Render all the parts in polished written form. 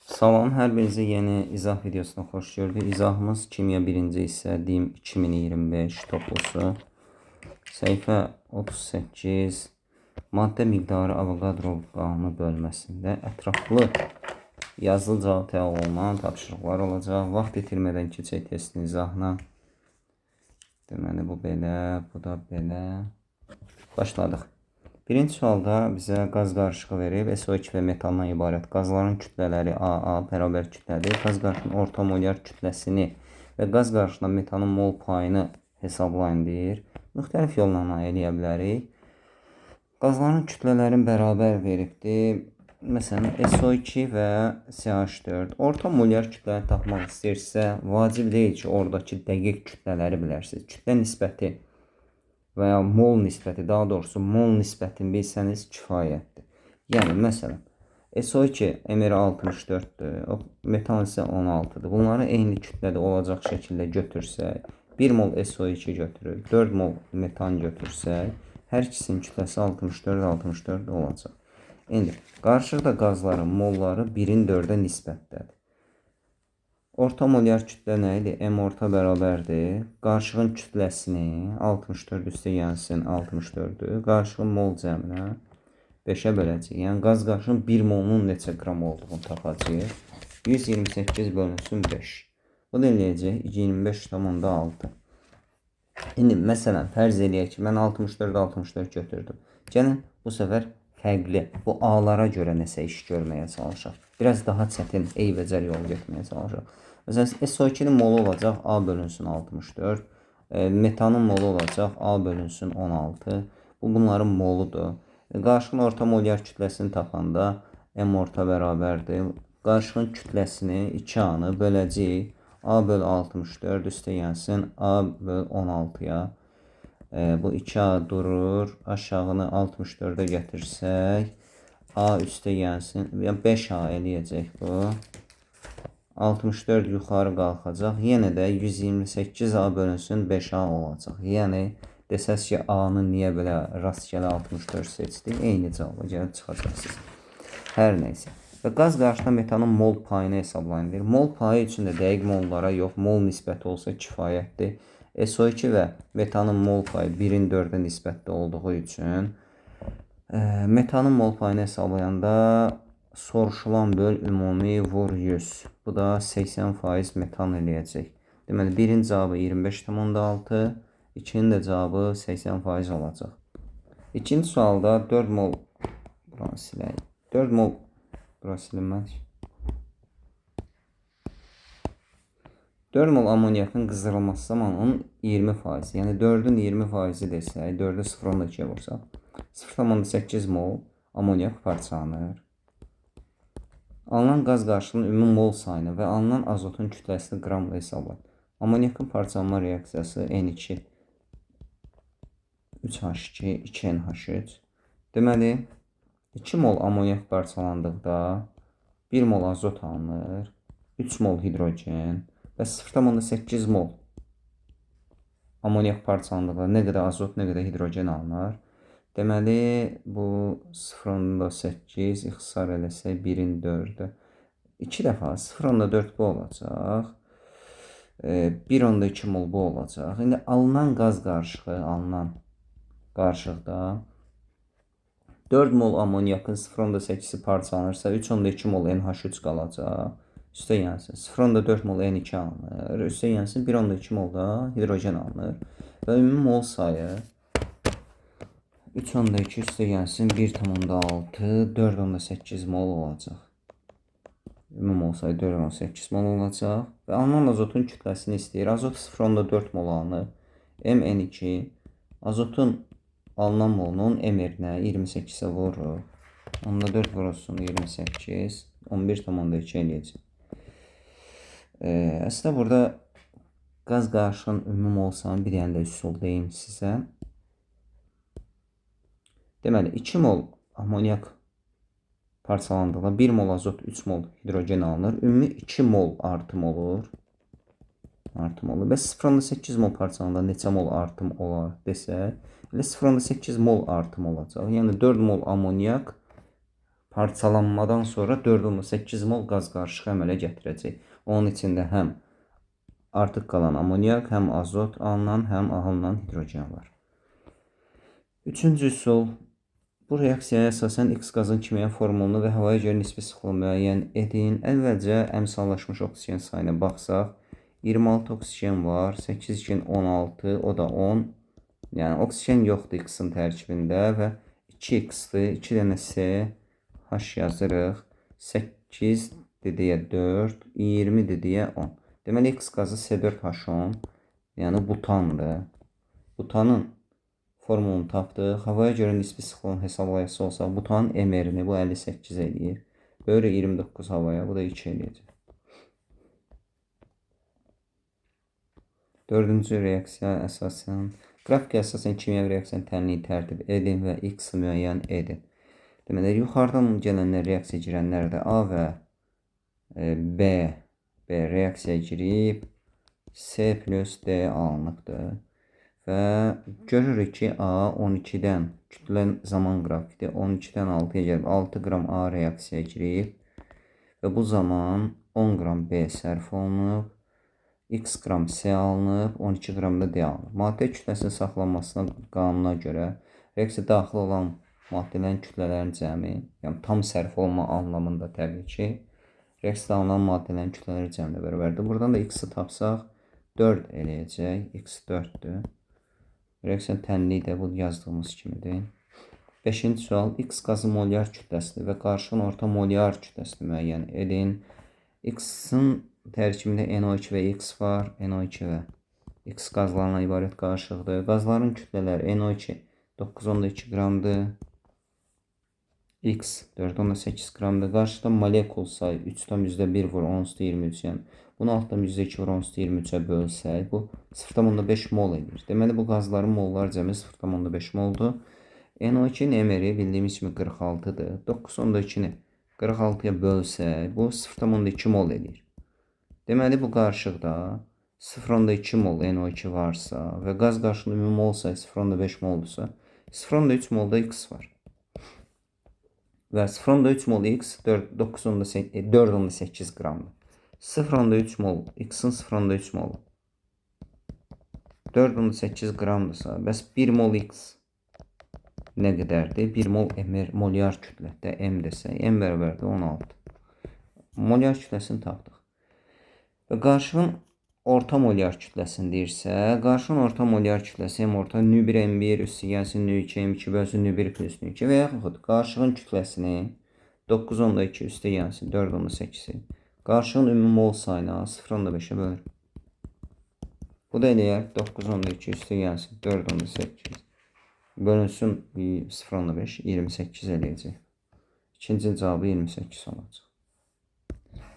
Salam, hər birinizə yeni izah videosuna xoş gördük. İzahımız kimya 1-ci hissə, DİM 2025 toplusu. Səhifə 38, maddə miqdarı Avogadrov qanunu bölməsində ətraflı yazılı cavab təyin olunan tapşırıqlar olacaq. Vaxt itirmədən keçək testin izahına. Deməli, bu belə, bu da belə. Başladıq. Birinci sualda bizə qaz qarışığı verib, SO2 və metandan ibarət qazların kütlələri AA bərabər kütlədir. Qaz qarışığının orta molyar kütləsini və qaz qarışığında metanın mol payını hesablayın deyir. Müxtəlif yolla eləyə bilərik. Qazların kütlələrin bərabər veribdir. Məsələn, SO2 və CH4. Orta molyar kütləni tapmaq istəyirsə, vacib deyil ki, oradakı dəqiq kütlələri bilərsiniz. Kütlə nisbəti və ya mol nisbəti, daha doğrusu mol nisbətini bilsəniz kifayətdir. Yəni, məsələn, SO2 MR 64-dür, metan isə 16-dır. Bunları eyni kütlədə olacaq şəkildə götürsək, 1 mol SO2 götürür, 4 mol metan götürsək, hər ikisinin kütləsi 64 olacaq. İndi, qarşıda qazların molları 1-in 4-ə nisbətdədir. Orta molyar kütlə nə idi? M orta bərabərdir. Qarışığın kütləsini 64 üstə gəlsin 64-dür. Qarışığın mol cəminə 5-ə böləcəyik. Yəni, qaz qarışığın 1 molunun neçə qram olduğunu tapacağıq. 128 bölünsün 5. Bu da eləyəcək 25,6. İndi, məsələn, fərz eləyək ki, mən 64 götürdüm. Gəlin, bu səfər fərqli, bu A-lara görə nəsə iş görməyə çalışaq. Biraz daha çətin, eybəcər yol getməyə çalışaq. Məsələn, SO2-nin molu olacaq A bölünsün 64, metanın molu olacaq A bölünsün 16. Bu, bunların moludur. Qarışığın orta molyar kütləsini tapanda M orta bərabərdir. Qarışığın kütləsini 2A-nı böləcəyik. A böl 64 üstə gəlsin A böl 16-ya. Bu 2A durur. Aşağını 64-ə gətirsək, A üstə gəlsin. 5A eləyəcək bu. 64 yuxarı qalxacaq. Yenə də 128A bölünsün 5A olacaq. Yəni, desəz ki, A-nı niyə belə rastgələ 64 seçdik? Eyni cavaba gəlib çıxacaqsınız. Hər neysə. Və qaz qarışığında metanın mol payını hesablayın deyir. Mol payı üçün də dəqiq mollara yox, mol nisbəti olsa kifayətdir. SO2 və metanın mol payı 1-in 4-ə nisbətdə olduğu üçün metanın mol payını hesablayanda soruşulan böl ümumi vur 100. Bu da 80% metan eləyəcək. Deməli, 1-in cavabı 25,6, 2-nin də cavabı 80% olacaq. İkinci sualda 4 mol buranı silək. 4 mol bura silinməz. 4 mol amonyakın qızdırılması zamanının 20%, yəni 4-ün 20% desək, 4-ü 0,2-yə vursaq, 0,8 mol amonyak parçalanır. Alınan qaz qarışığının ümumi mol sayını və alınan azotun kütləsini qramla hesablayın. Amonyakın parçalanma reaksiyası N2, 3H2, 2NH3. Deməli, 2 mol amonyak parçalandıqda 1 mol azot alınır, 3 mol hidrogen və 0,8 mol amonyak parçalandıqda nə qədər azot, nə qədər hidrogen alınır. Deməli, bu 0,8 ixtisar eləsək 1-in 4-ü. 2 dəfə 0,4 bu olacaq. 1,2 mol bu olacaq. İndi alınan qaz qarışığı, alınan qarışıqda 4 mol amonyakın 0,8-i parçalanırsa 3,2 mol NH3 qalacaq. Üstə gəlsin 0,4 mol N2 alınır. Üstə gəlsin 1,2 mol da hidrogen alınır. Və ümumi mol sayı 3,2 üstə gəlsin 1,6, 4,8 mol olacaq. Ümumi mol sayı 4,8 mol olacaq. Və alınan azotun kütləsini istəyir. Azot 0,4 mol alınır. MN2 azotun alınan molunun MR-nə 28-ə vurur. Onda 4 vurulsun 28, 11,2 eləyəcək. Əslində burada qaz qarışığının ümumi mol sayını bir dənə də üsul deyim sizə. Deməli, 2 mol amonyak parçalandıqda 1 mol azot, 3 mol hidrogen alınır. Ümumi 2 mol artım olur. Və 0,8 mol parçalandıqda neçə mol artım olar desək, elə 0,8 mol artım olacaq. Yəni 4 mol amonyak parçalanmadan sonra 4,8 mol qaz qarışığı əmələ gətirəcək. Onun içində həm artıq qalan amoniak, həm azot alınan, həm alınan hidrogen var. Üçüncü üsul. Bu reaksiyaya əsasən X qazın kimya formulunu və havaya görə nisbi sıxlığı müəyyən edin. Əvvəlcə əmsallaşmış oksigen sayına baxsaq, 26 oksigen var, 8 2 16, o da 10. Yəni oksigen yoxdur X-in tərkibində və 2X-dir, 2 dənə C, H yazırıq, 8 dediyə 4, 20 dediyə 10. Deməli X qazı C4H10, yəni butandır. Butanın formulunu tapdıq. Havaya görə nisbi sıxlığın hesablayası olsa, butanın emerini bu 58 eləyir. Böyle 29 havaya, bu da 2 eləyəcək. Dördüncü reaksiya əsasən, qrafikə əsasən kimyəvi reaksiyanın tənliyi tərtib edin və X müəyyən edin. Deməli, yuxarıdan gələnlər reaksiya girənlər də A və B reaksiya girib C plus D alınıbdır. Və görürük ki, A 12-dən kütlə zaman qrafikdir. 12-dən 6-ya gəlib 6 qram A reaksiyaya girib və bu zaman 10 qram B sərf olunub, X qram C alınıb, 12 qram da D alınıb. Maddə kütləsinin saxlanmasına qanuna görə reaksiya daxil olan maddələrin kütlələrin cəmi, yəni tam sərf olma anlamında təbii ki, reaksiyada alınan maddələrin kütlələri cəminə bərabərdir. Buradan da X-i tapsaq 4 eləyəcək, X 4-dür. Reaksiyanın tənliyi də bu yazdığımız kimidir. 5-ci sual. X qazı molyar kütləsidir və qarışığın orta molyar kütləsini müəyyən edin. X-in tərkibində NO2 və X var. NO2 və X qazlarından ibarət qarışıqdır. Qazların kütlələri NO2 9,2 qramdır. X 4,8 qramdır. Qarşıda molekul sayı 3,1 vur 10^23, yəni bunu 6,2 vur 10^23-ə bölsək, bu 0,5 mol edir. Deməli, bu qazların mollar cəmi 0,5 moldur. NO2-nin emeri bildiyimiz kimi 46-dır. 9,2-ni 46-ya bölsək, bu 0,2 mol edir. Deməli, bu qarışıqda 0,2 mol NO2 varsa və qaz qarışığının ümumi mol sayı 0,5 moldursa, 0,3 molda X var. Və 0,3 mol X 4,8 qramdır. 0,3 mol X-in 0,3 molu 4,8 qramdırsa, bəs 1 mol X nə qədərdir? 1 mol molyar kütlədə M desək, M bərabərdir 16. Molyar kütləsini tapdıq. Və qarışığın orta molyar kütləsini deyirsə, qarışığın orta molyar kütləsi M orta nü1 M1 üstü gəlsin nü2 M2 bölsün nü1 plus nü2 və yaxud qarışığın kütləsini 9,2 üstü gəlsin 4,8-i qarışığın ümumi mol sayına 0,5-ə bölür. Bu da eləyər 9,2 üstü gəlsin 4,8 bölünsün 0,5 28 eləyəcək. İkinci cavabı 28 olacaq.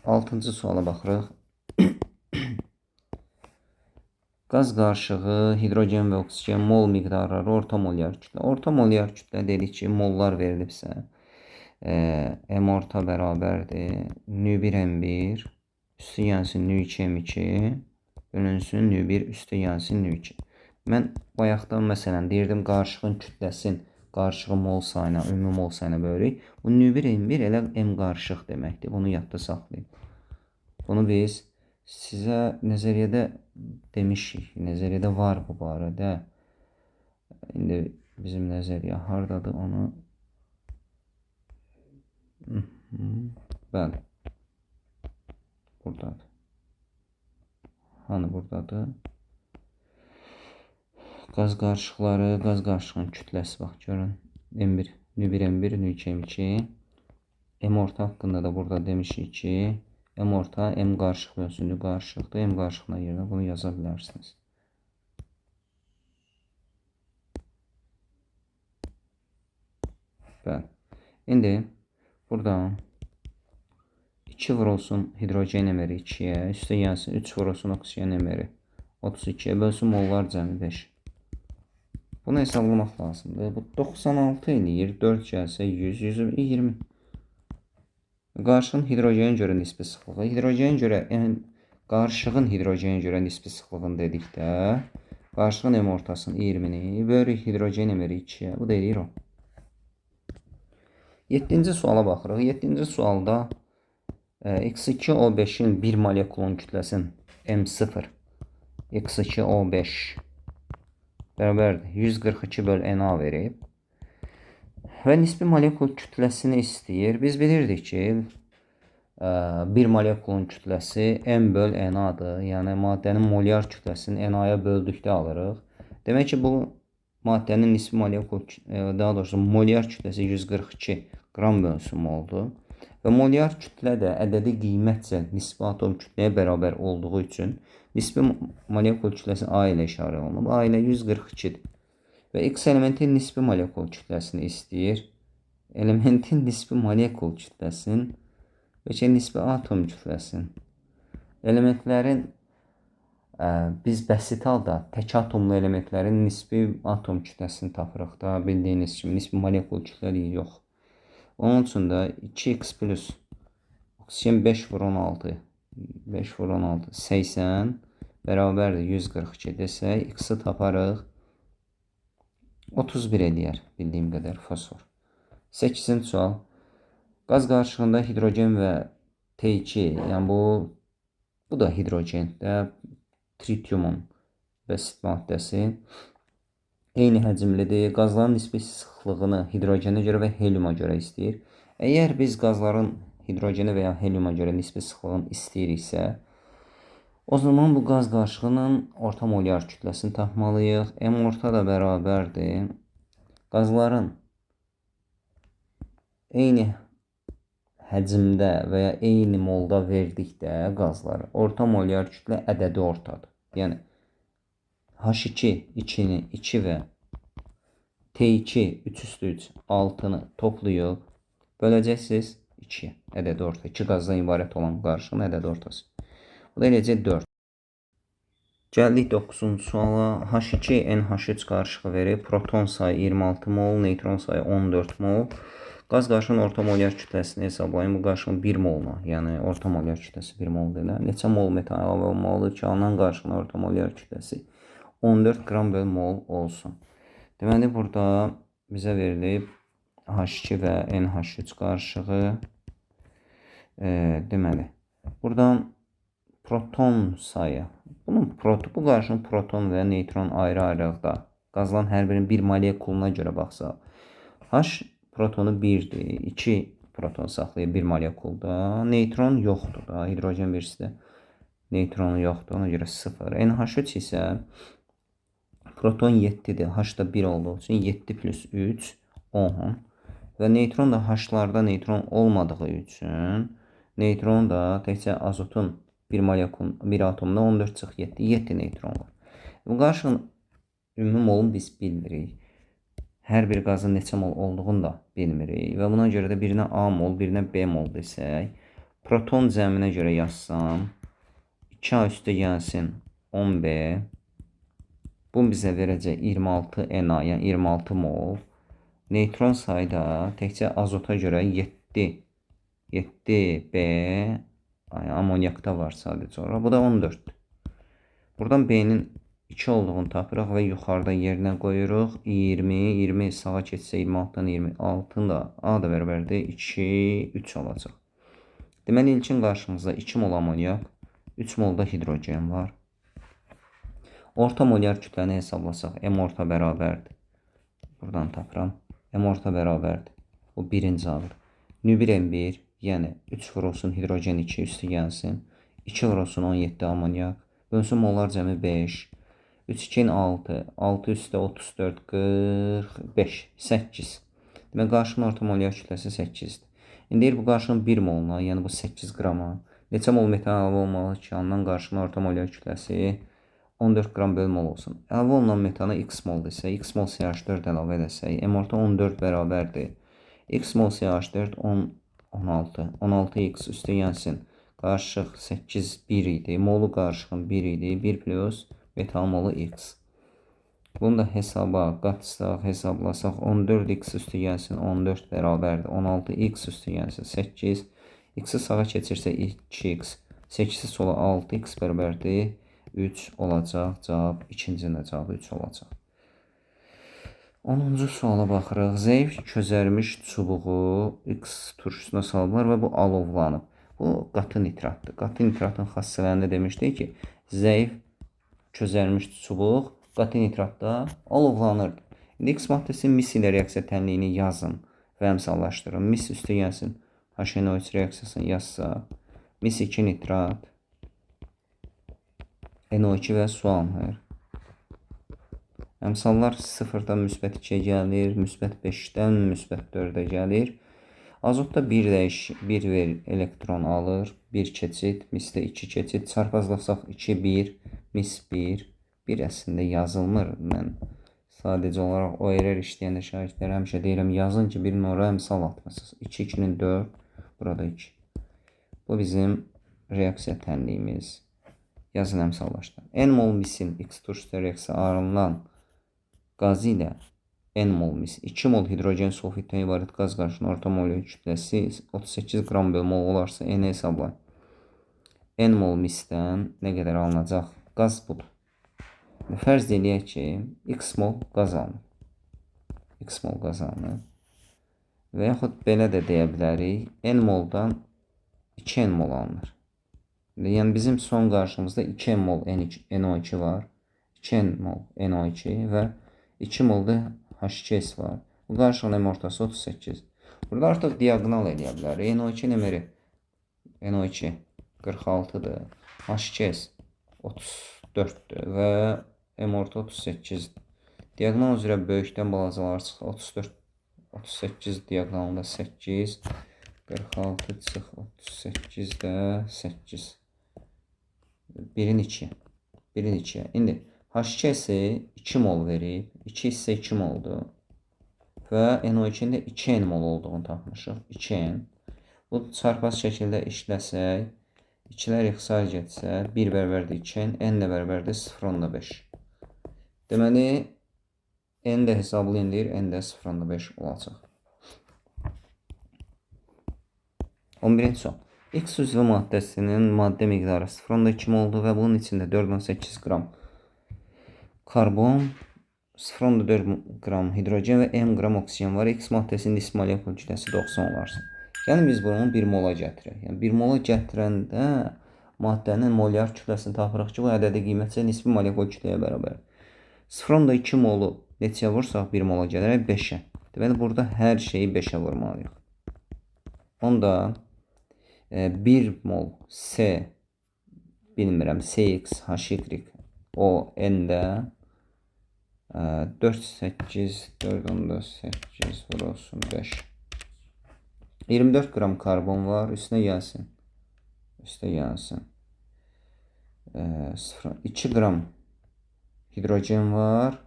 6-cı suala baxırıq. Qaz qarışığı, hidrogen və oksigen mol miqdarları orta molyar kütlə. Orta molyar kütlə dedik ki, mollar verilibsə, M orta bərabərdir nü1 M1 üstü gəlsin nü2 M2 bölünsün nü1 üstü gəlsin nü2. Mən bayaqdan məsələn deyirdim, qarışığın kütləsinin qarışığı mol sayına, ümumi mol sayına bölürük. Bu nü1 M1 elə M qarışıq deməkdir. Bunu yadda saxlayın. Bunu biz sizə nəzəriyyədə demişik. Nəzəriyyədə var bu barədə. İndi bizim nəzəriyyə hardadır onu? Bəli. Buradadır. Hani buradadır? Qaz qarışıqları, qaz qarışığının kütləsi bax görün. M1, nü1 M1, nü2 M2. M orta haqqında da burada demişik ki, M orta M qarışıq bölünsün qarışıqdır. M qarışığına yerinə bunu yaza bilərsiniz. Bəli. İndi buradan 2 vurulsun hidrogen emeri 2'ye, üstə gəlsin 3 vurulsun oksigen emeri 32'ye bölsün mollar cəmi 5. Bunu hesablamaq lazımdır. Bu 96 eləyir. 4 gəlsə 100, 120. Qarışığın hidrogenə görə nisbi sıxlığı. Hidrogenə görə, qarışığın hidrogenə görə nisbi sıxlığını dedikdə, qarışığın M ortasının 20'ni bölürük hidrogen emeri 2'ye. Bu da eləyir 10. 7-ci suala baxırıq. 7-ci sualda X2O5-in bir molekulun kütləsin M0 X2O5 bərabərdir 142 böl NA verib və nisbi molekul kütləsini istəyir. Biz bilirdik ki, bir molekulun kütləsi M böl NA-dır. Yəni maddənin molyar kütləsini NA-ya böldükdə alırıq. Demək ki, bu maddənin nisbi molekul, daha doğrusu molyar kütləsi 142 qram bölünsün moldur. Və molyar kütlə də ədədi qiymətcə nisbi atom kütləyə bərabər olduğu üçün nisbi molekul kütləsi A ilə işarə olunub. A ilə 142-dir. Və X elementin nisbi molekul kütləsini istəyir. Elementin nisbi molekul kütləsini və nisbi atom kütləsini. Elementlərin biz bəsit halda tək atomlu elementlərin nisbi atom kütləsini tapırıq da, bildiyiniz kimi nisbi molekul kütləliyi yox. Onun üçün də 2x plus oksigen 5 vur 16 80 bərabərdir 142 desək, x-i taparıq 31 eləyər bildiyim qədər fosfor. 8-ci sual. Qaz qarışığında hidrogen və T2, yəni bu da hidrogendir, tritiumun bəsit maddəsi eyni həcmlidir. Qazların nisbi sıxlığını hidrogenə görə və heliuma görə istəyir. Əgər biz qazların hidrogenə və ya heliuma görə nisbi sıxlığını istəyiriksə, o zaman bu qaz qarışığının orta molyar kütləsini tapmalıyıq. M orta da bərabərdir. Qazların eyni həcmdə və ya eyni molda verdikdə qazlar orta molyar kütlə ədədi ortadır. Yəni H2 2 və T2 3/3 6-nı toplayıb böləcəksiniz 2 ədədi orta. 2 qazdan ibarət olan qarışığın ədədi ortası. Bu da eləcək 4. Gəldik 9-cu suala. H2NH3 qarışığı verir. Proton sayı 26 mol, neytron sayı 14 mol. Qaz qarışığının orta molyar kütləsini hesablayın. Bu qarışığın 1 moluna, yəni orta molyar kütləsi 1 mol deyilir. Neçə mol metan əlavə olmalıdır ki, alınan qarışığın orta molyar kütləsi 14 qram böl mol olsun. Deməli, burada bizə verilib H2 və NH3 qarışığı. Deməli, buradan proton sayı. Bu qarışığın proton və neytron ayrı-ayrılıqda qazılan hər birinin bir molekuluna görə baxsaq. H protonu 1-dir. 2 proton saxlayır bir molekulda. Neytron yoxdur da. Hidrogen birisi də neytronu yoxdur. Ona görə 0. NH3 isə proton 7-dir. H da 1 olduğu üçün 7 plus 3 10. Və neytron da H-larda neytron olmadığı üçün neytron da təkcə azotun bir atomda 14/7 7 neytron var. Bu qarışığın ümumi molunu biz bilmirik. Hər bir qazın neçə mol olduğunu da bilmirik. Və buna görə də birinə A mol, birinə B mol desək, proton cəminə görə yazsam, 2A üstə gəlsin 10B, bu bizə verəcək 26 Na, yəni 26 mol. Neytron sayı da təkcə azota görə 7B, amonyakda var sadəcə olaraq. Bu da 14. Buradan B'nin 2 olduğunu tapırıq və yuxarıda yerinə qoyuruq. 20 sağa keçsə 26-dan 26 da A da bərabərdir 2, 3 olacaq. Deməli, ilkin qarşımızda 2 mol amonyak, 3 mol da hidrogen var. Orta molyar kütləni hesablasaq, M orta bərabərdir. Buradan tapıram. M orta bərabərdir. Bu birinci alır. N1M1, yəni 3 vurulsun hidrogen 2 üstü gəlsin. 2 vurulsun 17 amonyak. Bölünsün mollar cəmi 5. 3, 2, 6. 6 üstə 34, 45, 8. Demək, qarşının orta molyar kütləsi 8-dir. İndi deyir, bu qarşının 1 moluna, yəni bu 8 qrama neçə mol metan əlavə olmalı ki, alınan qarşının orta molyar kütləsi 14 qram böl mol olsun. Əlavə olunan metana x mol desək, x mol CH4 əlavə edəsək, M orta 14 bərabərdir. X mol CH4 16. 16x üstə gəlsin. Qarışıq 8 1 idi. Molu qarışığın 1 idi. 1 plus metal molu x. Bunu da hesaba qatsaq, hesablasaq 14x üstü gəlsin 14 bərabərdir. 16x üstü gəlsin 8. X-i sağa keçirsə 2x. 8-i sola 6x bərabərdir 3 olacaq. Cavab ikincinin cavabı 3 olacaq. 10-cu suala baxırıq. Zəif közərmiş çubuğu X turşusuna salıblar və bu alovlanıb. Bu qatı nitratdır. Qatı nitratın xassələrində demişdik ki, zəif közərmiş çubuq qatı nitratda alovlanırdı. İndi X maddəsi mis ilə reaksiya tənliyini yazın və əmsallaşdırın. Mis üstə gəlsin. HNO3 reaksiyasını yazsa, mis 2 nitrat, NO2 və su alınır. Əmsallar 0-dan müsbət 2-yə gəlir, müsbət 5-dən müsbət 4-ə gəlir. Azotda 1 elektron alır, 1 keçid, misdə 2 keçid. Çarpazlasaq 2, 1, mis 1. 1 əslində yazılmır. Mən sadəcə olaraq ORR işləyəndə şagirdlərə həmişə deyirəm, yazın ki, bir nora əmsal atmasınız. 2, 2-nin 4, burada 2. Bu bizim reaksiya tənliyimiz. Yazın əmsallaşdır. N mol misin X turşusu reaksiya ayrılan qazı ilə N mol mis 2 mol hidrogen sulfitdən ibarət qaz qarışının orta molekül kütləsi 38 qram bölü mol olarsa N hesablayın. N mol misdən nə qədər alınacaq? Qaz budur. Fərz eləyək ki, X mol qaz alınır. X mol qaz alınır. Və yaxud belə də deyə bilərik. N moldan 2 N mol alınır. Yəni bizim son qarşımızda 2 mol NO2 var. 2 mol NO2 və 2 mol da H2S var. Bu qarşılığın M ortası 38. Burada artıq diagonal eləyə bilər. NO2 nömrə NO2 46-dır. H2S 34-dür və M orta 38-dir. Diagonal üzrə böyükdən balacalar çıxdı. 34 38 diagonalında 8 46 çıx 38 də 8 1-in 2 1-in 2. İndi H2S 2 mol verib. 2 isə 2 moldur. Və NO2-nin də 2N mol olduğunu tapmışıq. 2N. Bu çarpaz şəkildə işləsək, 2-lər ixtisar getsə, 1 bərabərdir 2N, N də bərabərdir 0,5. Deməli, N də hesablayın deyir, N də 0,5 olacaq. 11-ci sual. X üzvü maddəsinin maddə miqdarı 0,2 moldur və bunun içində 4,8 qram karbon, 0,4 qram hidrogen və M qram oksigen var. X maddəsinin nisbi molekul kütləsi 90 olarsa. Yəni biz bunu 1 mola gətirək. Yəni 1 mola gətirəndə maddənin molyar kütləsini tapırıq ki, bu ədədi qiymətcə nisbi molekul kütləyə bərabər. 0,2 molu neçəyə vursaq 1 mola gələrək 5-ə. Deməli, burada hər şeyi 5-ə vurmalıyıq. Onda 1 mol C, bilmirəm, CX, HY, o N-də 4, 8, 4, 8 vurulsun 5. 24 qram karbon var, üstünə gəlsin. Üstə gəlsin. 2 qram hidrogen var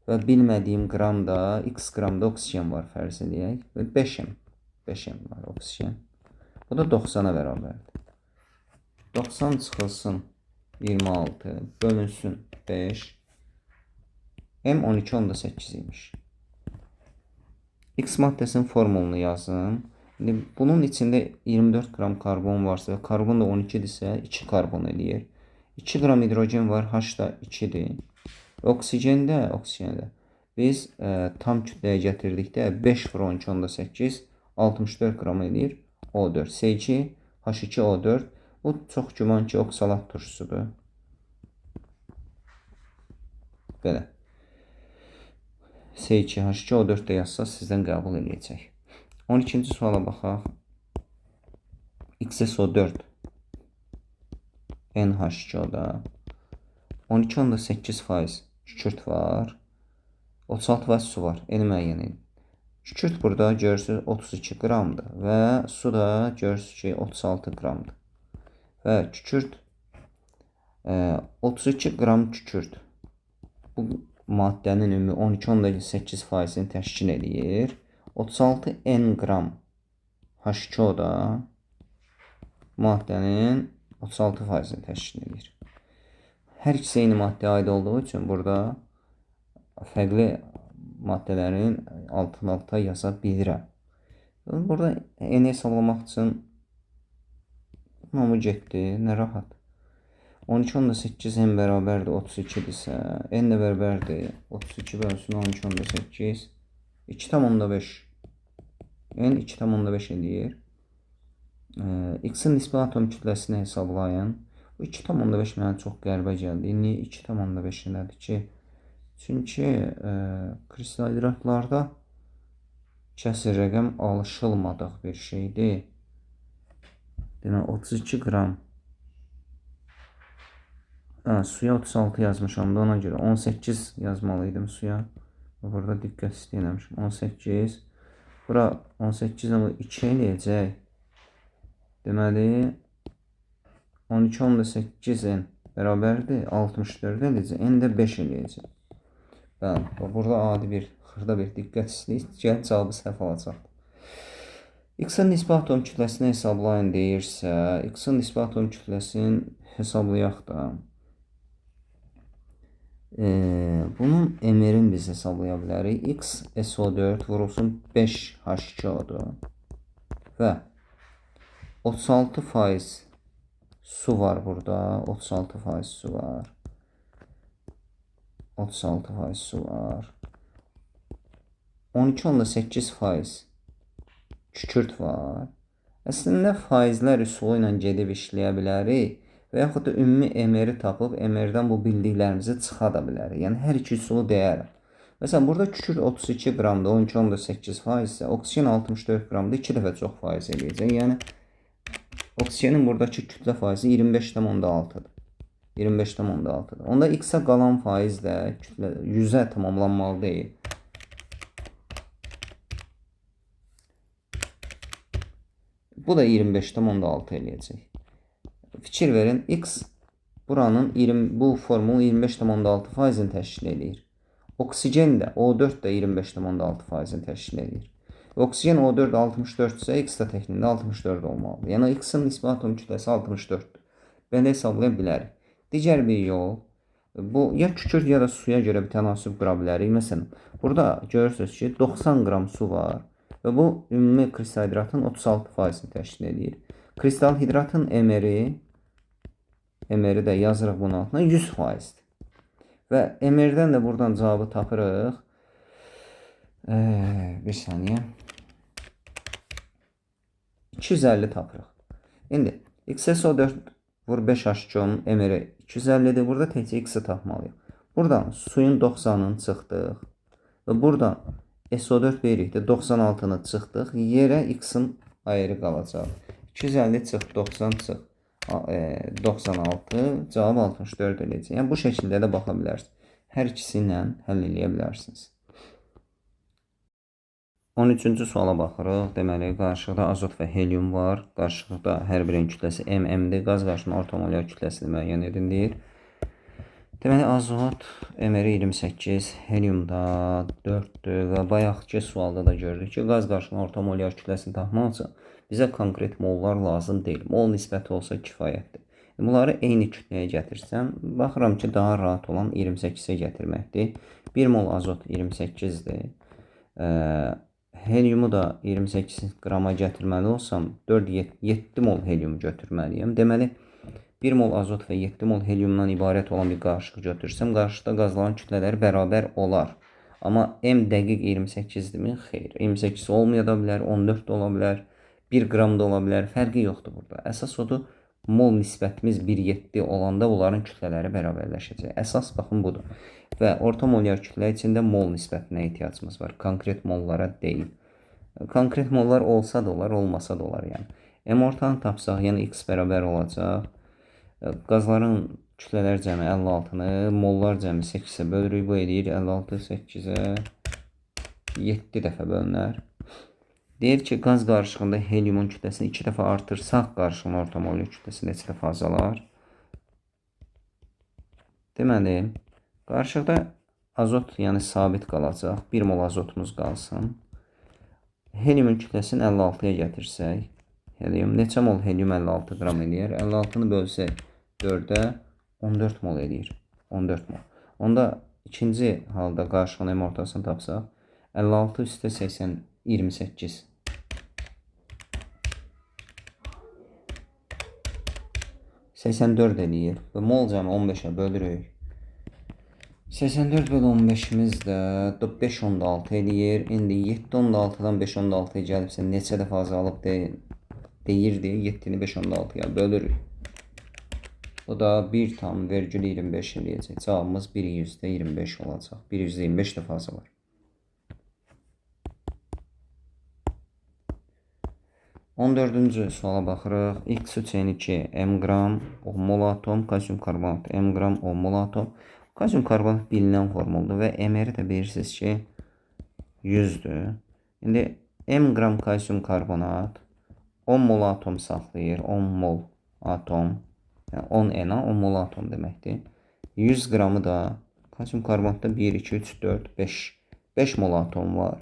və bilmədiyim qramda, x qramda oksigen var, fərz edək. 5M var oksigen. Bu da 90-a bərabərdir. 90 çıxılsın 26, bölünsün 5. M 12,8 imiş. X maddəsinin formulunu yazın. Bunun içində 24 qram karbon varsa və karbon da 12-dirsə 2 karbon eləyir. 2 qram hidrogen var, H da 2-dir. Oksigəndə biz tam kütləyə gətirdikdə 5 vur 12,8 64 qram eləyir. O4, C2, H2O4. Bu çox güman ki, oksalat turşusudur. Belə. C2, H2O4 də yazsa sizdən qəbul edəcək. 12-ci suala baxaq. XSO4 NH2-da 12,8% kükürt var. 36% su var. N müəyyən edin. Kükürt burada görürsünüz 32 qramdır və su da görürsünüz ki 36 qramdır. Və kükürt 32 qram kükürt bu maddənin ümumi 12,8%-ni təşkil edir. 36 N qram H2O-da maddənin 36%-ni təşkil edir. Hər ikisi eyni maddəyə aid olduğu üçün burada fərqli maddələrin altına yaza bilirəm. Burada N hesablamaq üçün hamı getdi, nə rahat. 12,8 n bərabərdir 32-dirsə, n də bərabərdir 32 bölünsün 12,8. 2,5 n 2,5 edir. X-in nisbi atom kütləsini hesablayın. Bu 2,5 mənə çox qəribə gəldi. Niyə 2,5 nədir ki? Çünki kristal hidratlarda kəsr rəqəm alışılmadıq bir şeydir. Demək 32 qram. Suya 36 yazmışam da ona görə 18 yazmalıydım suya. Burada diqqət istəyirəm. 18. Bura 18 ama 2 eləyəcək. Deməli 12,8 n bərabərdir 64 eləyəcək. N də 5 eləyəcək. Bəli, burada adi bir xırda bir diqqət istəyir. Gəl cavabı səhv alacaq. X-in nisbi atom kütləsini hesablayın deyirsə, X-in nisbi atom kütləsini hesablayaq da. Bunun MR-in biz hesablaya bilərik. X SO4 vurulsun 5H2O-dur. Və 36% su var burada. 36% su var. 36% su var. 12,8% kükürt var. Əslində faizlər üsulu ilə gedib işləyə bilərik. Və yaxud da ümumi MR-i tapıb MR-dən bu bildiklərimizi çıxada bilərik. Yəni hər iki üsulu deyərəm. Məsələn, burada kükürt 32 qramda 12,8% isə oksigen 64 qramda 2 dəfə çox faiz eləyəcək. Yəni oksigenin buradakı kütlə faizi 25,6-dır. 25,6-dır. Onda X-ə qalan faiz də 100-ə tamamlanmalı deyil. Bu da 25,6 eləyəcək. Fikir verin, X buranın bu formulun 25,6%-ni təşkil edir. Oksigen də O4 də 25,6%-ni təşkil edir. Oksigen O4 64-sə, X də təxminində 64 olmalıdır. Yəni X-in nisbi atom kütləsi 64-dür. Belə hesablaya bilərik. Digər bir yol, bu ya kükürt ya da suya görə bir tənasüb qura bilərik. Məsələn, burada görürsünüz ki, 90 qram su var və bu ümumi kristal hidratın 36%-ni təşkil edir. Kristal hidratın MR-i də yazırıq bunun altına 100%-dir. Və MR-dən də buradan cavabı tapırıq. Bir saniyə. 250 tapırıq. İndi XSO4 vur 5H2O-nun MR-i 250-dir. Burada təkcə X-i tapmalıyıq. Buradan suyun 90-ını çıxdıq. Və buradan SO4 veririk də 96-nı çıxdıq. Yerə X-in ayrı qalacaq. 250 çıx, 90 çıx. 96, cavab 64 eləyəcək. Yəni bu şəkildə də baxa bilərsiniz. Hər ikisi ilə həll eləyə bilərsiniz. 13-cü suala baxırıq. Deməli, qarşılıqda azot və helium var. Qarşılıqda hər birinin kütləsi mm'dir. Qaz qarşının orta molyar kütləsini müəyyən edin deyir. Deməli, azot MR 28, heliumda 4-dür və bayaqki sualda da gördük ki, qaz qarşının orta molyar kütləsini tapmaq üçün bizə konkret mollar lazım deyil. Mol nisbəti olsa kifayətdir. Bunları eyni kütləyə gətirsəm, baxıram ki, daha rahat olan 28-ə gətirməkdir. 1 mol azot 28-dir. Heliumu da 28 qrama gətirməli olsam, 7 mol helium götürməliyəm. Deməli, 1 mol azot və 7 mol heliumdan ibarət olan bir qarışıq götürsəm, qarışıqda qazların kütlələri bərabər olar. Amma M dəqiq 28-dirmi? Xeyr. 28 olmaya da bilər, 14 ola bilər. 1 qram da ola bilər, fərqi yoxdur burada. Əsas odur, mol nisbətimiz 1,7 olanda onların kütlələri bərabərləşəcək. Əsas baxın budur. Və orta molyar kütlə içində mol nisbətinə ehtiyacımız var. Konkret mollara deyil. Konkret mollar olsa da olar, olmasa da olar. Yəni. M ortanı tapsaq, yəni X bərabər olacaq. Qazların kütlələr cəmi 56-nı, mollar cəmi 8-ə bölürük. Bu edir 56 8-ə 7 dəfə bölünər. Deyir ki, qaz qarışığında heliumun kütləsini 2 dəfə artırsaq, qarışığın orta molyar kütləsində 2 dəfə azalar. Deməli, qarışıqda azot, yəni sabit qalacaq. 1 mol azotumuz qalsın. Heliumun kütləsini 56-ya gətirsək, helium neçə mol helium 56 qram eləyər? 56-nı bölsək 4-ə 14 mol eləyir. 14 mol. Onda ikinci halda qarışığın M ortasını tapsaq, 56 üstə 80 28. 84 eləyir. Və mol cəmi 15-ə bölürük. 84 bölü 15-imiz də 5.6 eləyir. İndi 7.6-dan 5.6-ya gəlibsə neçə dəfə azalıb deyirdi. 7-ni 5.6-ya bölürük. Bu da 1,25 eləyəcək. Cavabımız 1,25 olacaq. 1,25 dəfə azalır. 14-cü suala baxırıq. X3N2 m qram mol atom, kalsium karbonat m qram mol atom. Kalsium karbonat bilinən formuldur və M-ləri də bilirsiniz ki 100-dür. İndi m qram kalsium karbonat 10 mol atom saxlayır. 10 mol atom. Yəni 10 Na 10 mol atom deməkdir. 100 qramı da kalsium karbonatda 1, 2, 3, 4, 5. 5 mol atom var.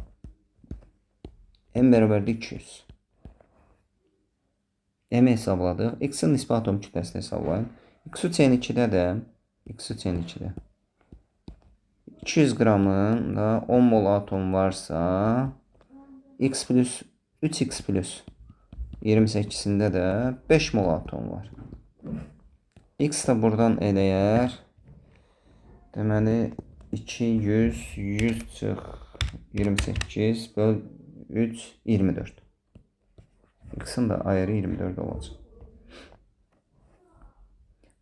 M bərabərdir 200. M hesabladıq. X-in nisbi atom kütləsini hesablayın. X3N2-də də 200 qramın da 10 mol atom varsa X plus 3X plus 28-sində də 5 mol atom var. X da buradan eləyər. Deməli 200 100 çıx 28 böl 3 24. X-in da ayarı 24 olacaq.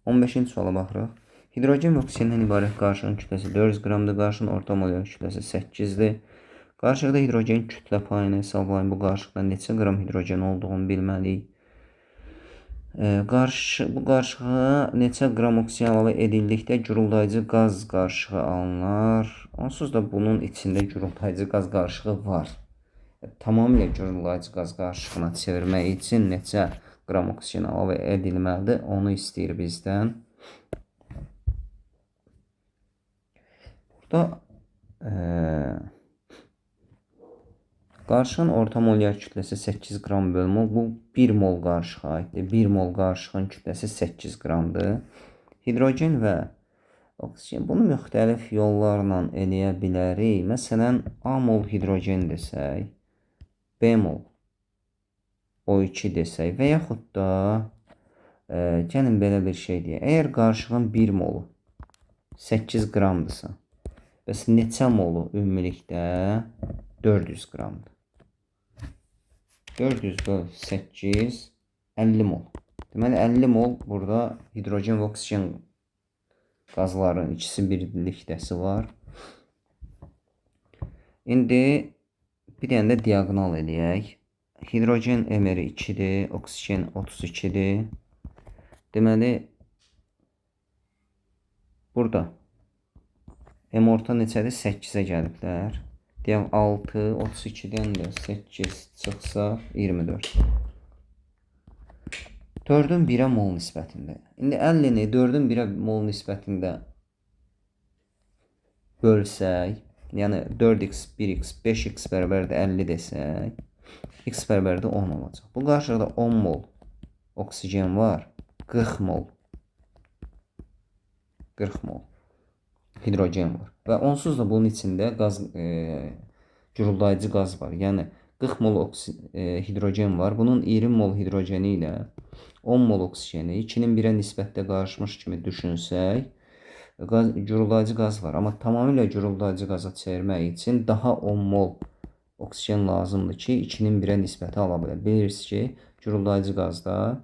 15-ci suala baxırıq. Hidrogen və oksigendən ibarət qarışığın kütləsi 400 qramdır. Qarışığın orta molekul kütləsi 8-dir. Qarışıqda hidrogen kütlə payını hesablayın. Bu qarışıqda neçə qram hidrogen olduğunu bilməliyik. Bu qarışığa neçə qram oksigen əlavə edildikdə guruldayıcı qaz qarışığı alınır. Onsuz da bunun içində guruldayıcı qaz qarışığı var. Tamamilə guruldayıcı qaz qarışığına çevirmək üçün neçə qram oksigen əlavə edilməlidir, onu istəyir bizdən. Burada qarışığın orta molyar kütləsi 8 qram bölü mol. Bu 1 mol qarışığa aiddir. 1 mol qarışığın kütləsi 8 qramdır. Hidrogen və oksigen bunu müxtəlif yollarla eləyə bilərik. Məsələn, A mol hidrogen desək, B mol O2 desək və yaxud da gəlin belə bir şey deyək. Əgər qarışığın 1 molu 8 qramdırsa, bəs neçə molu ümumilikdə 400 qramdır. 400 böl 8 50 mol. Deməli 50 mol burada hidrogen və oksigen qazların ikisi birlikdəsi var. İndi bir dənə də diaqonal eləyək. Hidrogen M-ləri 2-dir, oksigen 32-dir. Deməli burada M orta neçədir? 8-ə gəliblər. Deyək 6, 32-dən də 8 çıxsa 24. 4-ün 1-ə mol nisbətində. İndi 50-ni 4-ün 1-ə mol nisbətində bölsək, yəni 4x, 1x, 5x bərabərdir 50 desək, x bərabərdir 10 olacaq. Bu qarşıda 10 mol oksigen var, 40 mol hidrogen var. Və onsuz da bunun içində guruldayıcı qaz var. Yəni 40 mol hidrogen var. Bunun 20 mol hidrogeni ilə 10 mol oksigeni 2-nin 1-ə nisbətdə qarışmış kimi düşünsək, guruldayıcı qaz var. Amma tamamilə guruldayıcı qaza çevirmək üçün daha 10 mol oksigen lazımdır ki, 2-nin 1-ə nisbəti ala bilər. Bilirsiniz ki, guruldayıcı qazda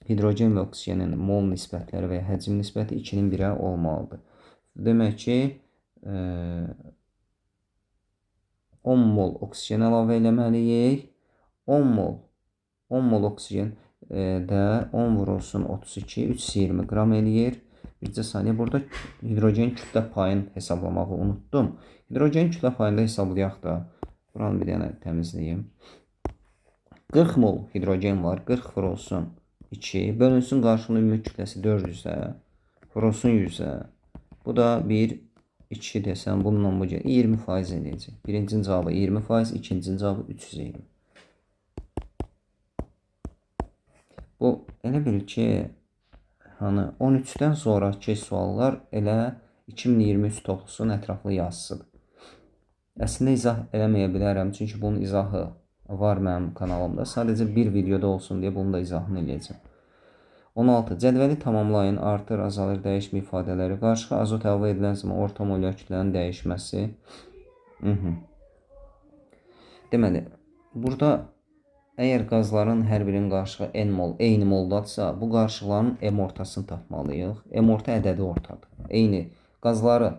hidrogen və oksigenin mol nisbətləri və ya həcm nisbəti 2-nin 1-ə olmalıdır. Demək ki, 10 mol oksigen əlavə eləməliyik. 10 mol oksigen də 10 vurulsun 32, 320 qram eləyir. Bircə saniyə. Burada hidrogen kütlə payını hesablamağı unutdum. Hidrogen kütlə payını da hesablayaq da. Buranı bir dənə təmizləyim. 40 mol hidrogen var. 40 vurulsun 2. Bölünsün qarşının ümumi kütləsi 400-ə. Vurulsun 100-ə. Bu da 1, 2 desəm, bununla bu gəlir. 20% eləyəcək. Birincinin cavabı 20%, ikincinin cavabı 320. Bu elə bil ki, hani 13-dən sonraki suallar elə 2023 toplusunun ətraflı yazısıdır. Əslində izah eləməyə bilərəm, çünki bunun izahı var mənim kanalımda. Sadəcə bir videoda olsun deyə bunun da izahını eləyəcəm. 16. Cədvəli tamamlayın. Artır, azalır, dəyişmə ifadələri. Qarışığa azot əlavə edilən zaman orta molekül kütlənin dəyişməsi. Deməli, burada əgər qazların hər birinin qarışığı n mol, eyni moldadırsa, bu qarışıqların m ortasını tapmalıyıq. M orta ədədi ortadır. Qazları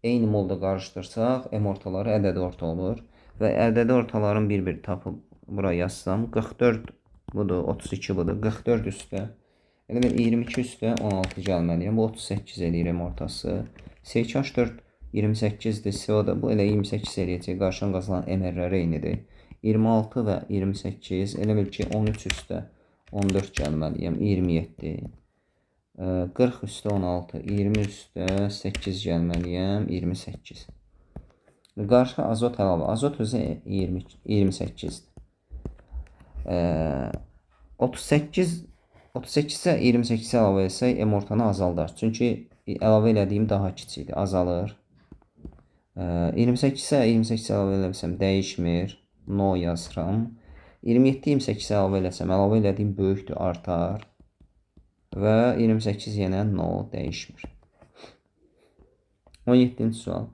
eyni molda qarışdırsaq, m ortaları ədədi orta olur. Və ədədi ortaların bir-bir tapıb bura yazsam, 44 budur, 32 budur, 44 üstə. Elə bir 22 üstə 16 gəlməliyəm. Bu 38 eləyir m ortası. SH4 28-dir. CO da bu elə 28 eləyəcək. Qarşıdan qazılan MR-ləri eynidir. 26 və 28 elə bil ki 13 üstə 14 gəlməliyəm. 27. 40 üstə 16, 20 üstə 8 gəlməliyəm. 28. Qarşı azot əlavə. Azot özü 28-dir. 38-ə 28 əlavə etsək, m ortanı azaldar. Çünki əlavə elədiyim daha kiçikdir, azalır. 28-ə 28 əlavə eləsəm dəyişmir, no yazıram. 27-28 əlavə eləsəm, əlavə elədiyim böyükdür, artar. Və 28 yenə no dəyişmir. 17-ci sual.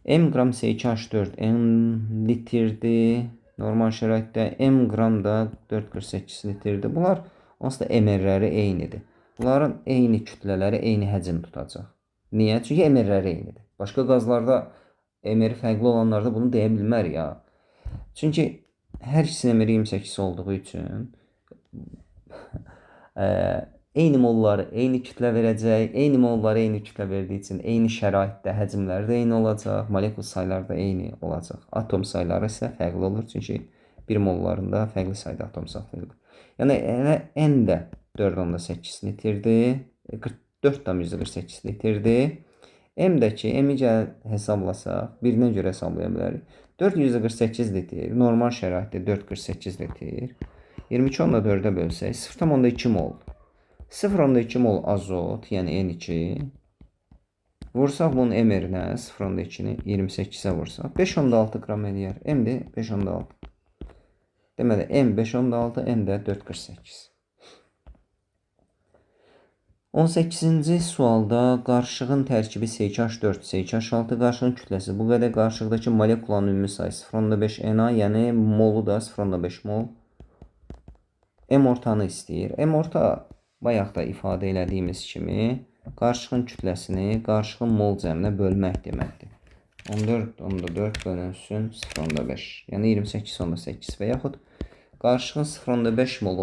M qram SH4 M litrdir. Normal şəraitdə M qram da 4,48 litrdir. Bunlar onsuz da MR-ləri eynidir. Bunların eyni kütlələri eyni həcm tutacaq. Niyə? Çünki MR-ləri eynidir. Başqa qazlarda MR fərqli olanlarda bunu deyə bilmər ya. Çünki hər ikisinin MR 28 olduğu üçün eyni molları eyni kütlə verəcək. Eyni molları eyni kütlə verdiyi üçün eyni şəraitdə həcmləri də eyni olacaq. Molekul sayları da eyni olacaq. Atom sayları isə fərqli olur. Çünki bir mollarında fərqli sayda atom saxlayılır. Yəni elə n də 4,8 litrdir. 44,48 litrdir. M-dəki M-i hesablasaq, birinə görə hesablaya bilərik. 448 litr, normal şəraitdə 4,48 litr. 22,4-ə bölsək, 0,2 mol. 0,2 mol azot, yəni N2. Vursaq bunun MR-nə, 0,2-ni 28-ə vursaq, 5,6 qram eləyər. M-dir 5,6. Deməli, M 5,6, M də 4,48. 18-ci sualda qarışığın tərkibi SH4, SH6 qarışığın kütləsi bu qədər qarışıqdakı molekulanın ümumi sayı 0,5 Na, yəni molu da 0,5 mol. M ortanı istəyir. M orta bayaq da ifadə elədiyimiz kimi qarışığın kütləsini qarışığın mol cəminə bölmək deməkdir. 14,4 bölünsün 0,5, yəni 28,8 və yaxud qarışığın 0,5 mol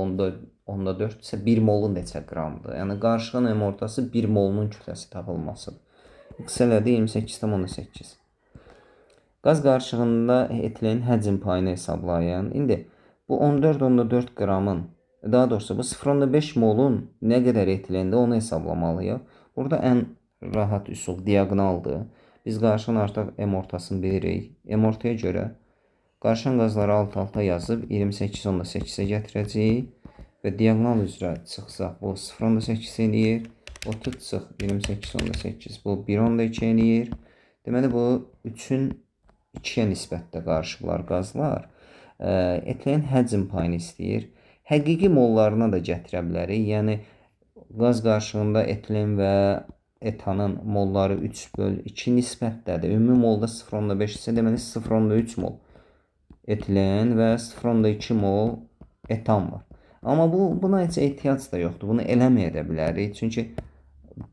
10,4 isə 1 molun neçə qramdır. Yəni qarışığın M ortası 1 molunun kütləsi tapılmasıdır. X elədi 28,8. Qaz qarışığında etilen həcm payını hesablayın. İndi bu 14,4 qramın, daha doğrusu bu 0,5 molun nə qədər etilendə onu hesablamalıyıq. Burada ən rahat üsul diaqonaldır. Biz qarışığın artıq M ortasını bilirik. M ortaya görə qarışan qazları alt-alta yazıb 28,8-ə gətirəcəyik. Və diaqonal üzrə çıxsaq bu 0,8 eləyir. O tutsuq 28,8, bu 1,2 eləyir. Deməli bu 3-ün 2-yə nisbətdə qarışıqlar qazlar. Etilen həcm payını istəyir. Həqiqi mollarına da gətirə bilərik. Yəni qaz qarışığında etilen və etanın molları 3/2 nisbətdədir. Ümumi molda 0,5 isə deməli 0,3 mol etilen və 0,2 mol etan var. Amma buna heç ehtiyac da yoxdur. Bunu eləməyə də bilərik. Çünki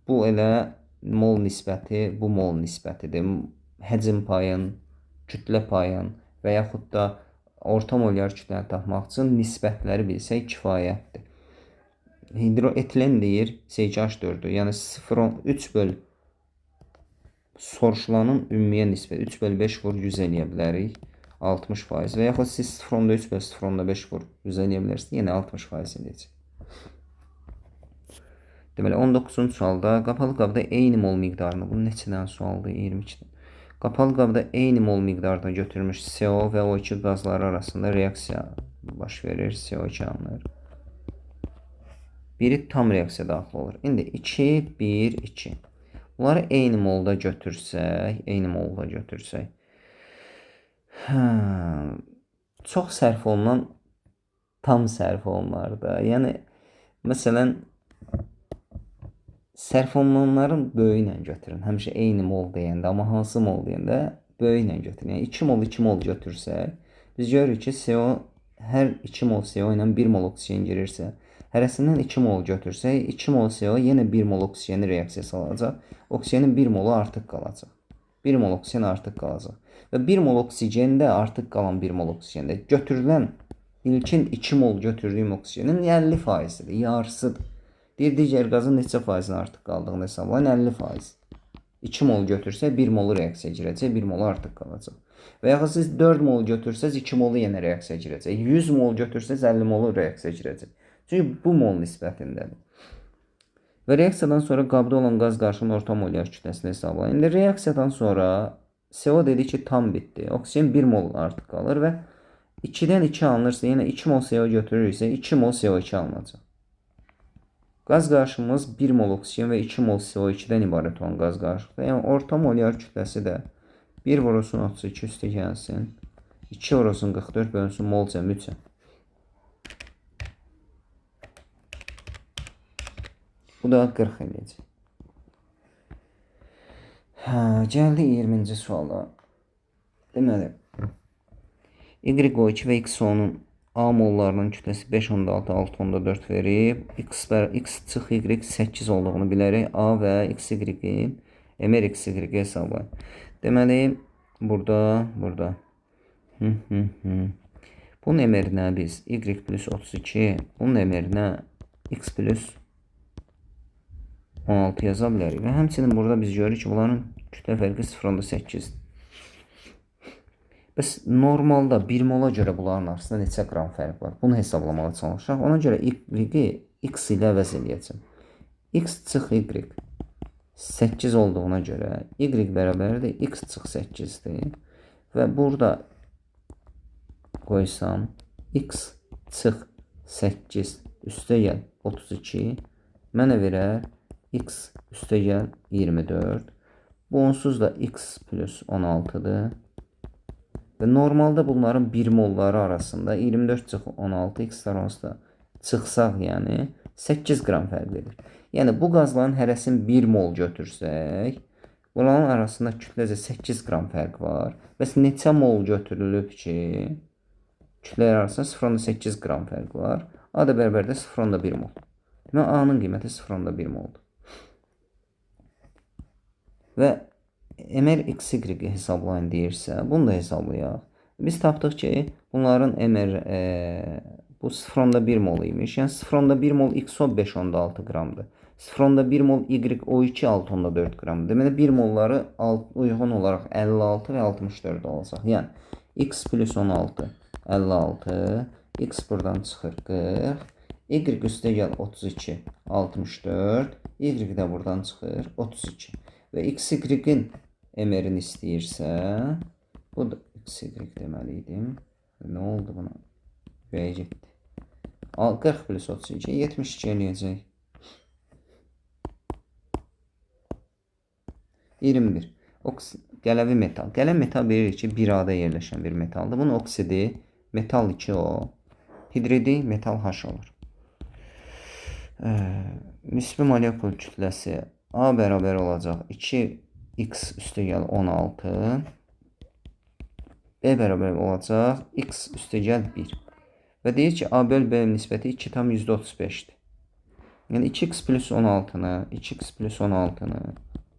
bu elə mol nisbəti, bu mol nisbətidir. Həcm payın, kütlə payın və yaxud da orta molyar kütləni tapmaq üçün nisbətləri bilsək kifayətdir. Hidroetilen deyir SH4-dür. Yəni 0,3 soruşulanın ümumiyə nisbət 3/5 vur 100 eləyə bilərik. 60% və yaxud siz 0,3/0,5 vur 100 eləyə bilərsiniz. Yəni 60% eləyəcək. Deməli 19-cu sualda qapalı qabda eyni mol miqdarını, bu neçədən sualdır? 22-dən. Qapalı qabda eyni mol miqdarda götürülmüş CO və O2 qazları arasında reaksiya baş verir. CO2 alınır. Biri tam reaksiya daxil olur. İndi 2, 1, 2. Bunları eyni molda götürsək, çox sərf olunan tam sərf olunardı. Yəni, məsələn, sərf olunanların böyüyü ilə götürün. Həmişə eyni mol deyəndə, amma hansı mol deyəndə böyüyü ilə götürün. Yəni 2 mol götürsək, biz görürük ki, CO hər 2 mol CO ilə 1 mol oksigen girirsə, hərəsindən 2 mol götürsək, 2 mol CO yenə 1 mol oksigeni reaksiya salacaq. Oksigenin 1 molu artıq qalacaq. 1 mol oksigen artıq qalacaq. Və 1 mol oksigende artıq qalan 1 mol oksigende götürülən ilkin 2 mol götürdüyüm oksigenin 50%'dir, yarısıdır. Bir digər qazın neçə faizin artıq qaldığını hesablayın, 50%. 2 mol götürsək 1 molu reaksiya girəcək, 1 molu artıq qalacaq. Və yaxud siz 4 mol götürsəz 2 molu yenə reaksiya girəcək. 100 mol götürsəz 50 molu reaksiya girəcək. Çünki bu mol nisbətindədir. Və reaksiyadan sonra qabda olan qaz qarışımının orta molyar kütləsini hesablayın. İndi reaksiyadan sonra CO dedi ki, tam bitdi. Oksigen 1 mol artıq qalır və 2-dən 2 alınırsa, yenə 2 mol CO götürürsə 2 mol CO2 alınacaq. Qaz qarışımımız 1 mol oksigen və 2 mol CO2-dən ibarət olan qaz qarışımıdır. Yəni orta molyar kütləsi də 1 vurulsun 32 üstə gəlsin. 2 vurulsun 44 bölünsün mol cəm 3-ə. Bu da 40 eləyəcək. Gəldi 20-ci suala. Deməli, YO2 və XO-nun A mollarının kütləsi 5.6, 6.4 verib. X çıx Y 8 olduğunu bilərək A və XY-in MR XY hesablayın. Deməli, burada. Bunun MR-nə biz Y plus 32, bunun MR-nə X plus 16 yaza bilərik. Və həmçinin burada biz görürük ki, bunların kütlə fərqi 0.8-dir. Bəs normalda 1 mola görə bunların arasında neçə qram fərq var? Bunu hesablamağa çalışaq. Ona görə Y-i X ilə əvəz edəcəm. X çıx Y 8 olduğuna görə Y bərabərdir X çıx 8-dir. Və burada qoysam X çıx 8 üstə gəl 32 mənə verər X üstə gəl 24. Bu onsuz da X plus 16'dır. Və normalda bunların 1 molları arasında 24 çıx 16 X arasında çıxsaq, yəni 8 qram fərq verir. Yəni bu qazların hərəsini 1 mol götürsək, bunların arasında kütləcə 8 qram fərq var. Bəs neçə mol götürülüb ki, kütlələr arasında 0.8 qram fərq var. A da bərabərdə 0.1 mol. Demək, A-nın qiyməti 0.1 moldur. Və MR XY hesablayın deyirsə, bunu da hesablayaq. Biz tapdıq ki, bunların MR bu 0.1 mol imiş. Yəni 0.1 mol XO 5.6 qramdır. 0.1 mol YO2 6.4 qramdır. Deməli 1 molları uyğun olaraq 56 və 64 olacaq. Yəni X plus 16 56, X buradan çıxır 40, Y üstə gəl 32 64, Y də buradan çıxır 32. Və XY-in MR-ini istəyirsə, bu da XY deməli idim. Nə oldu buna? Bəyə getdi. 40 plus 32 72 eləyəcək. 21. Qələvi metal. Qələvi metal bilirik ki, 1A-da yerləşən bir metaldır. Bunun oksidi metal 2O, hidridi metal H olur. Nisbi molekul kütləsi A bərabər olacaq 2x üstə gəl 16, B bərabər olacaq x üstə gəl 1. Və deyir ki, A böl B nisbəti 2,35'dir. Yəni 2x plus 16-nı, 2x plus 16-nı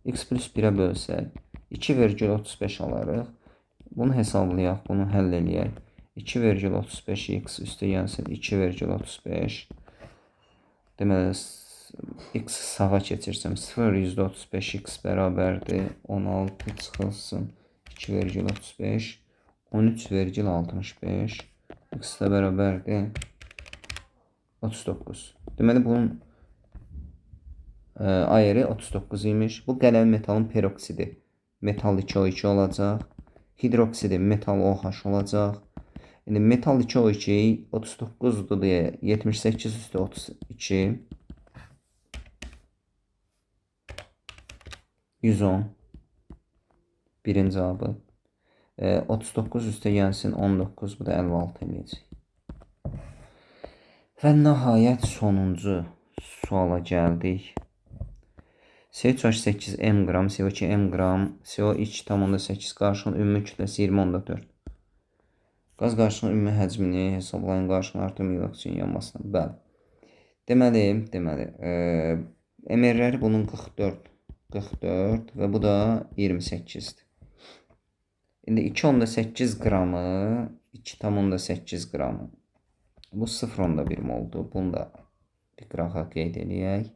x plus 1'ə bölsək 2,35 alarıq. Bunu hesablayaq, bunu həll eləyək. 2,35 x üstə gəlsin 2,35. Deməli, x sağa keçirsəm 0,35 x bərabərdir 16 çıxılsın 2,35 13,65 x də bərabərdir 39. Deməli bunun ayarı 39 imiş. Bu qələmi metalın peroksidi metal 2O2 olacaq. Hidroksidi metal OH olacaq. Yəni metal 2O2 39'dur deyə 78 üstə 32 110 birinci cavabı. 39 üstə gəlsin 19, bu da 56 eləyəcək. Və nəhayət sonuncu suala gəldik. C3H8 m qram, CO2 m qram, CO 2,8 qarşının ümumi kütləsi 20,4. Qaz qarşının ümumi həcmini hesablayın qarşının artım miqdar oksigen yanmasına. Bəli. Deməli, emerləri bunun 44 və bu da 28-dir. İndi 2,8 qramı, 2,8 qramı. Bu 0,1 moldu. Bunu da bir qırağa qeyd edək.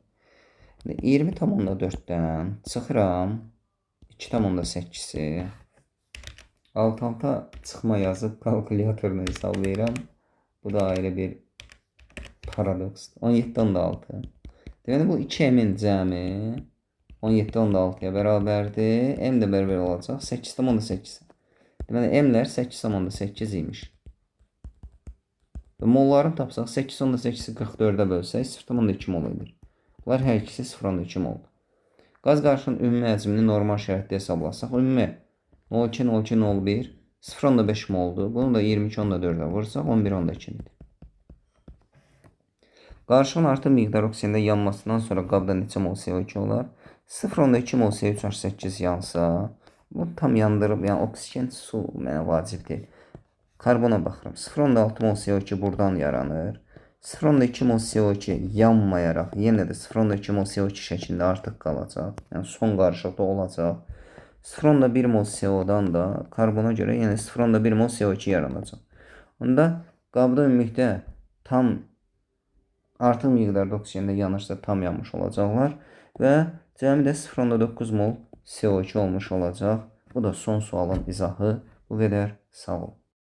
20,4-dən çıxıram 2,8-i alt-alta çıxma yazıb kalkulyatorla hesablayıram. Bu da ayrı bir paradoksdur. 17,6. Deməli bu 2m'in cəmi 17,6-ya bərabərdir. M də bərabər olacaq 8,8. Deməli m'lər 8,8 imiş. Və mollarını tapsaq 8,8-i 44-ə bölsək 0,2 mol edir. Bunlar hər ikisi 0,2 moldur. Qaz qarşının ümumi həcmini normal şəraitdə hesablasaq, ümumi 0,2,0,1 0,5 moldur. Bunu da 22,4-ə vursaq 11,2-dir. Qarşının artım miqdarı oksigende yanmasından sonra qabda neçə mol CO2 olar? 0,2 mol C3H8 yansa, bu tam yandırıb, yəni oksigen su mənə vacib deyil. Karbona baxıram. 0,6 mol CO2 buradan yaranır. 0,2 mol CO2 yanmayaraq yenə də 0,2 mol CO2 şəklində artıq qalacaq. Yəni son qarışıqda olacaq. 0,1 mol CO-dan da karbona görə yenə 0,1 mol CO2 yaranacaq. Onda qabda ümumilikdə tam artıq miqdarda oksigende yanırsa tam yanmış olacaqlar və cəmi də 0,9 mol CO2 olmuş olacaq. Bu da son sualın izahı. Bu qədər. Sağ ol.